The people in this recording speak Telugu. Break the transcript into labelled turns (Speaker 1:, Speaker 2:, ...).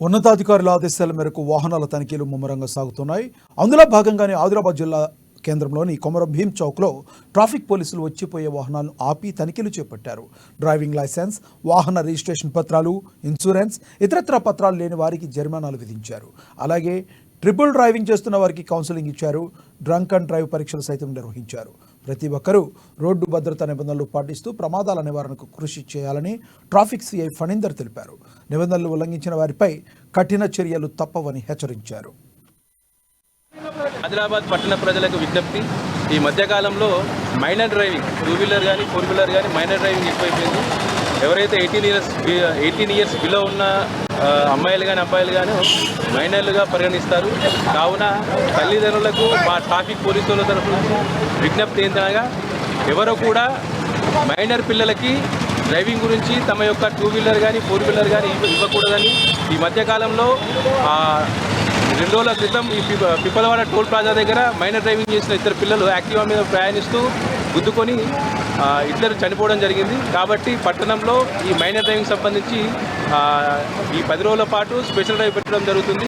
Speaker 1: ఉన్నతాధికారుల ఆదేశాల మేరకు వాహనాల తనిఖీలు ముమ్మరంగా సాగుతున్నాయి. అందులో భాగంగానే ఆదిలాబాద్ జిల్లా కేంద్రంలోని కొమరం భీం చౌక్లో ట్రాఫిక్ పోలీసులు వచ్చిపోయే వాహనాలను ఆపి తనిఖీలు చేపట్టారు. డ్రైవింగ్ లైసెన్స్, వాహన రిజిస్ట్రేషన్ పత్రాలు, ఇన్సూరెన్స్, ఇతరత్ర పత్రాలు లేని వారికి జరిమానాలు విధించారు. అలాగే ట్రిపుల్ డ్రైవింగ్ చేస్తున్న వారికి కౌన్సిలింగ్ ఇచ్చారు. డ్రంక్ అండ్ డ్రైవ్ పరీక్షలు సైతం నిర్వహించారు. ప్రతి ఒక్కరూ రోడ్డు భద్రతా నిబంధనలు పాటిస్తూ ప్రమాదాల నివారణకు కృషి చేయాలని ట్రాఫిక్ సిఐ ఫణీందర్ తెలిపారు. నిబంధనలు ఉల్లంఘించిన వారిపై కఠిన చర్యలు తప్పవని హెచ్చరించారు.
Speaker 2: ఆదిలాబాద్ పట్టణ ప్రజలకు విజ్ఞప్తి, ఈ మధ్యకాలంలో మైనర్ డ్రైవింగ్, 2 వీలర్ కానీ 4 వీలర్ కానీ మైనర్ డ్రైవింగ్ ఎక్కువైపోయింది. ఎవరైతే 18 ఇయర్స్ బిలో ఉన్న అమ్మాయిలు కానీ అబ్బాయిలు కానీ మైనర్లుగా పరిగణిస్తారు. కావున తల్లిదండ్రులకు మా ట్రాఫిక్ పోలీసుల తరఫు నుంచి విజ్ఞప్తి ఏంటనగా, ఎవరు కూడా మైనర్ పిల్లలకి డ్రైవింగ్ గురించి తమ యొక్క 2 వీలర్ కానీ 4 వీలర్ కానీ ఇవ్వకూడదని ఈ మధ్యకాలంలో 2 రోజుల క్రితం ఈ పిప్పలవాడ టోల్ ప్లాజా దగ్గర మైనర్ డ్రైవింగ్ చేసిన 2 పిల్లలు యాక్టివా మీద ప్రయాణిస్తూ గుద్దుకొని 2 చనిపోవడం జరిగింది. కాబట్టి పట్టణంలో ఈ మైనర్ డ్రైవింగ్ సంబంధించి ఈ 10 రోజుల పాటు స్పెషల్ డ్రైవ్ పెట్టడం జరుగుతుంది.